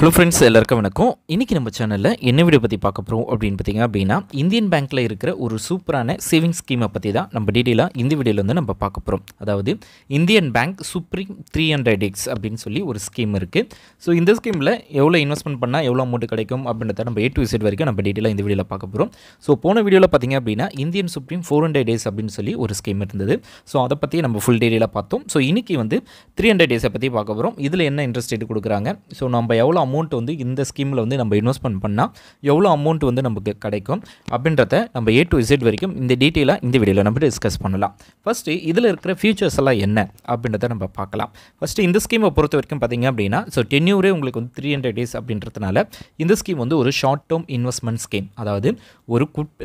Hello friends, எல்லாருக்கும் வணக்கம். இன்றைக்கி நம்ம சேனலில் என்ன வீடியோ பற்றி பார்க்க போகிறோம் அப்படின்னு பார்த்தீங்க அப்படின்னா, இந்தியன் பேங்க்கில் இருக்கிற ஒரு சூப்பரான சேவிங்ஸ் ஸ்கீமை பற்றி தான் நம்ம டீட்டெயிலாக இந்த வீடியோவில் வந்து நம்ம பார்க்க போகிறோம். அதாவது இந்தியன் பேங்க் சுப்ரீம் 300x அப்படின்னு சொல்லி ஒரு ஸ்கீம் இருக்குது. ஸோ இந்த ஸ்கீமில் எவ்வளோ இன்வெஸ்ட்மெண்ட் பண்ணால் எவ்வளோ அமௌண்ட் கிடைக்கும் அப்படின்றத நம்ம A to Z வரைக்கும் நம்ம டீட்டெயிலாக இந்த வீடியோவில் பார்க்க போகிறோம். ஸோ போன வீடியோவில் பார்த்தீங்க அப்படின்னா இந்தியன் சுப்ரீம் 400 days அப்படின்னு சொல்லி ஒரு ஸ்கீம் இருந்தது. ஸோ அதை பற்றி நம்ம ஃபுல் டீட்டெயிலாக பார்த்தோம். ஸோ இன்றைக்கி வந்து 300 days பற்றி பார்க்க போகிறோம். இதில் என்ன இன்ட்ரெஸ்ட் ரேட் கொடுக்குறாங்க, ஸோ நம்ம எவ்வளோ அமௌண்ட் வந்து இந்த ஸ்கீமில் வந்து நம்ம இன்வெஸ்ட்மெண்ட் பண்ணால் எவ்வளோ அமௌண்ட் வந்து நமக்கு கிடைக்கும் அப்படின்றத நம்ம A to Z வரைக்கும் இந்த டீட்டெயிலாக இந்த வீடியோவில் நம்ம டிஸ்கஸ் பண்ணலாம். ஃபஸ்ட்டு இதில் இருக்கிற ஃபியூச்சர்ஸ் எல்லாம் என்ன அப்படின்றத நம்ம பார்க்கலாம். ஃபஸ்ட்டு இந்த ஸ்கீமை பொறுத்த வரைக்கும் பார்த்தீங்க அப்படின்னா, ஸோ டென்யூரே உங்களுக்கு வந்து 300 days அப்படின்றதுனால இந்த ஸ்கீம் வந்து ஒரு ஷார்ட் டேர்ம் இன்வெஸ்ட்மெண்ட் ஸ்கீம். அதாவது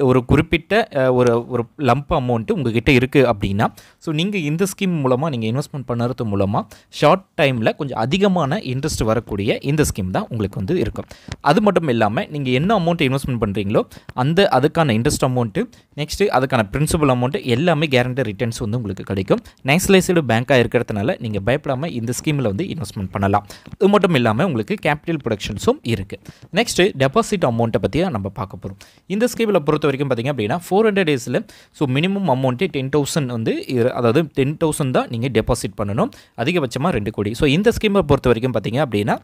ஒரு குறிப்பிட்ட ஒரு லம்ப் அமௌண்ட்டு உங்ககிட்ட இருக்குது அப்படின்னா, ஸோ நீங்கள் இந்த ஸ்கீம் மூலமாக நீங்கள் இன்வெஸ்ட்மெண்ட் பண்ணுறது மூலமாக ஷார்ட் டைமில் கொஞ்சம் அதிகமான இன்ட்ரெஸ்ட் வரக்கூடிய இந்த ஸ்கீம் தான் உங்களுக்கு வந்து இருக்கும். அது மட்டும் இல்லாமல் நீங்கள் என்ன அமௌண்ட் இன்வெஸ்ட்மெண்ட் பண்ணுறீங்களோ அதுக்கான இன்ட்ரெஸ்ட் அமௌண்ட்டு, நெக்ஸ்ட்டு அதுக்கான பிரின்சிபல் அமௌண்ட்டு எல்லாமே கேரண்டி ரிட்டர்ன்ஸ் வந்து உங்களுக்கு கிடைக்கும். நேஷனலைஸ்டு பேங்காக இருக்கிறதுனால நீங்கள் பயப்படாமல் இந்த ஸ்கீமில் வந்து இன்வெஸ்ட்மெண்ட் பண்ணலாம். அது மட்டும் இல்லாமல் உங்களுக்கு கேபிட்டல் ப்ரொடக்ஷன்ஸும் இருக்குது. நெக்ஸ்ட்டு டெபாசிட் அமௌண்ட்டை பற்றி நம்ம பார்க்க போகிறோம். இந்த ஸ்கீமில் பொறுத்த வரைக்கும் பார்த்திங்க அப்படின்னா 400 days ஸோ மினிமம் அமௌண்ட்டு 10,000 வந்து அதாவது 10,000 தான் நீங்கள் டெபாசிட் பண்ணணும். அதிகபட்சமாக 2 கோடி. ஸோ இந்த ஸ்கீமை பொறுத்த வரைக்கும் பார்த்திங்க அப்படின்னா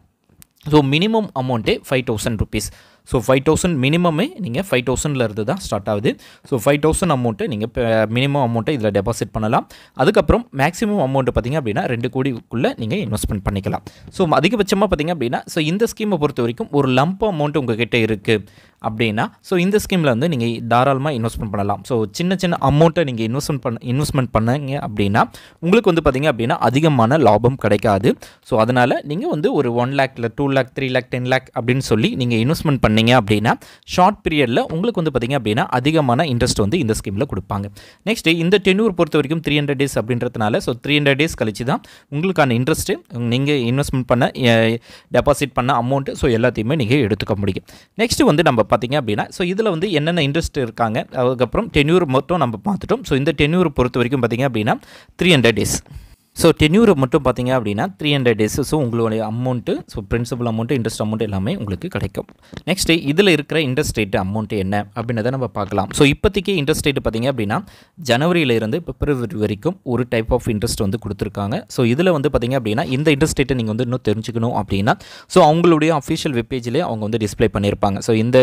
ஸோ மினிமம் அமௌண்ட்டே 5,000 rupees. ஸோ 5,000 மினிமமே நீங்கள் 5,000 இருந்து தான் ஸ்டார்ட் ஆகுது. ஸோ 5,000 அமௌண்ட்டு நீங்கள் மினிமம் அமௌண்ட்டை இதில் டெபாசிட் பண்ணலாம். அதுக்கப்புறம் மேக்ஸிமம் அமௌண்ட்டு பார்த்திங்க அப்படின்னா 2 கோடிக்குள்ளே நீங்கள் இன்வெஸ்ட்மெண்ட் பண்ணிக்கலாம். ஸோ அதிகபட்சமாக பார்த்திங்க அப்படின்னா ஸோ இந்த ஸ்கீமை பொறுத்த வரைக்கும் ஒரு லம்ப் அமௌண்ட் உங்கள்கிட்ட இருக்குது அப்படின்னா, ஸோ இந்த ஸ்கீமில் வந்து நீங்கள் தாராளமாக இன்வெஸ்ட்மெண்ட் பண்ணலாம். ஸோ சின்ன சின்ன அமௌண்ட்டை நீங்கள் இன்வெஸ்ட்மெண்ட் பண்ணீங்க அப்படின்னா உங்களுக்கு வந்து பார்த்திங்க அப்படின்னா அதிகமான லாபம் கிடைக்காது. ஸோ அதனால் நீங்கள் வந்து ஒரு 1 lakh இல்லை 2 lakh 3 lakh 10 lakh அப்படின்னு சொல்லி நீங்கள் இன்வெஸ்ட்மெண்ட் பண்ணீங்க அப்படின்னா ஷார்ட் பீரியடில் உங்களுக்கு வந்து பார்த்திங்க அப்படின்னா அதிகமான இன்ட்ரெஸ்ட் வந்து இந்த ஸ்கீமில் கொடுப்பாங்க. நெக்ஸ்ட்டு இந்த டென்யூர் பொறுத்த வரைக்கும் 300 days அப்படின்றதுனால ஸோ 300 days கழிச்சு தான் உங்களுக்கான இன்ட்ரெஸ்ட்டு நீங்கள் இன்வெஸ்ட்மெண்ட் பண்ண டெபாசிட் பண்ண அமௌண்ட்டு ஸோ எல்லாத்தையுமே நீங்கள் எடுத்துக்க முடியும். நெக்ஸ்ட்டு வந்து நம்ம பார்த்திங்க அப்படின்னா ஸோ இதில் வந்து என்னென்ன இன்ட்ரெஸ்ட் இருக்காங்க, அதுக்கப்புறம் டென்யூர் மொத்தம் நம்ம பார்த்துட்டோம். ஸோ இந்த டென்யூர் பொறுத்த வரைக்கும் பார்த்திங்க அப்படின்னா 300 days. ஸோ டென்யூரை மட்டும் பார்த்திங்க அப்படின்னா 300 days. ஸோ உங்களுடைய amount so principal amount interest amount எல்லாமே உங்களுக்கு கிடைக்கும். நெக்ஸ்ட்டு இதில் இருக்கிற இன்ட்ரெஸ்ட் ரேட்டு அமௌண்ட்டு என்ன அப்படின்றத நம்ம பார்க்கலாம். ஸோ இப்போதைக்கு இன்ட்ரெஸ்ட் ரேட்டு பார்த்திங்க அப்படின்னா ஜனவரியிலேருந்து பிப்ரவரி வரைக்கும் ஒரு டைப் ஆஃப் இன்ட்ரெஸ்ட் வந்து கொடுத்துருக்காங்க. ஸோ இதில் வந்து பார்த்திங்க அப்படின்னா இந்த இன்ட்ரெஸ்ட் ரேட்டை நீங்கள் வந்து இன்னும் தெரிஞ்சுக்கணும் அப்படின்னா ஸோ அவங்களுடைய அஃபிஷியல் வெப்பேஜ்லேயே அவங்க வந்து டிஸ்பிளே பண்ணியிருப்பாங்க. ஸோ இந்த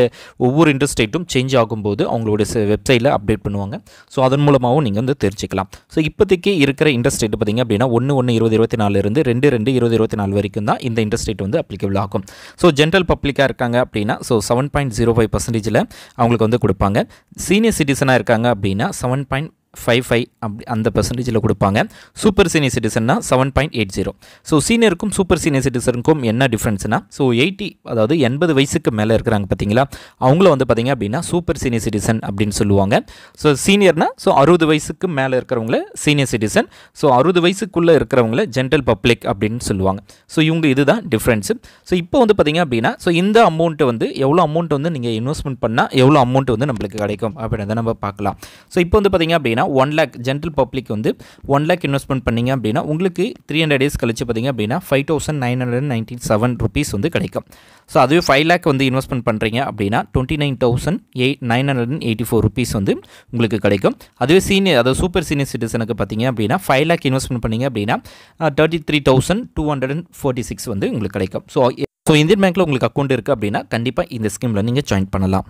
ஒவ்வொரு இன்ட்ரெஸ்ட் ரேட்டும் சேஞ்ச் ஆகும்போது அவங்களுடைய வெப்சைட்டில் அப்டேட் பண்ணுவாங்க. ஸோ அதன் மூலமாகவும் நீங்கள் வந்து தெரிஞ்சுக்கலாம். ஸோ இப்போதைக்கு இருக்கிற இன்ட்ரெஸ்ட் ரேட்டு பார்த்திங்க அப்படின்னா 1/1/2024 இருந்து 2/2/2024 வரைக்கும் தான் இந்த இன்ட்ரெஸ்ட் ரேட் வந்து அப்ளிகபிள் ஆகும். ஸோ ஜென்ரல் பப்ளிக்காக இருக்காங்க அப்படின்னா ஸோ 7.05% அவங்களுக்கு வந்து கொடுப்பாங்க. சீனியர் சிட்டிசனாக இருக்காங்க அப்படின்னா 7.55 அப்படி அந்த பெர்சன்டேஜில் கொடுப்பாங்க. சூப்பர் சீனியர் சிட்டிசன்னா 7.80. ஸோ சீனியருக்கும் சூப்பர் சீனியர் சிட்டிசனுக்கும் என்ன டிஃப்ரென்ஸ்னால் ஸோ 80 அதாவது 80 வயசுக்கு மேலே இருக்கிறாங்க பார்த்தீங்களா, அவங்கள வந்து பார்த்திங்க அப்படின்னா சூப்பர் சீனியர் சிட்டிசன் அப்படின்னு சொல்லுவாங்க. ஸோ சீனியர்னால் ஸோ 60 வயசுக்கு மேலே இருக்கிறவங்கள சீனியர் சிட்டிசன், ஸோ 60 வயசுக்குள்ளே இருக்கிறவங்கள ஜென்ரல் பப்ளிக் அப்படின்னு சொல்லுவாங்க. ஸோ இவங்க இதுதான் டிஃப்ரென்ஸு. ஸோ இப்போ வந்து பார்த்திங்க அப்படின்னா ஸோ இந்த அமௌண்ட்டு வந்து எவ்வளோ அமௌண்ட் வந்து நீங்கள் இன்வெஸ்ட்மெண்ட் பண்ணால் எவ்வளோ அமௌண்ட் வந்து நம்மளுக்கு கிடைக்கும் அப்படின்றத நம்ம பார்க்கலாம். ஸோ இப்போ வந்து பார்த்திங்க அப்படின்னா 1 lakh ஜென்ரல் பப்ளிக் வந்து 1 lakh இன்வெஸ்ட்மெண்ட் பண்ணிங்க அப்படின்னா உங்களுக்கு 300 days கழிச்சு பார்த்திங்க அப்படின்னா 5,997 rupees வந்து கிடைக்கும். ஸோ அதுவே 5 lakh வந்து இன்வெஸ்ட்மெண்ட் பண்ணுறீங்க அப்படின்னா 29,984 rupees வந்து உங்களுக்கு கிடைக்கும். அதுவே சீனியர் அதாவது சூப்பர் சீனியர் சிட்டிசனுக்கு பார்த்திங்க அப்படின்னா 5 lakh இன்வெஸ்ட்மெண்ட் பண்ணிங்க அப்படின்னா 33,246 வந்து உங்களுக்கு கிடைக்கும். ஸோ இந்தியன் பேங்க்கில் உங்களுக்கு அக்கௌண்ட் இருக்குது அப்படின்னா கண்டிப்பாக இந்த ஸ்கீமில் நீங்கள் ஜாயின் பண்ணலாம்.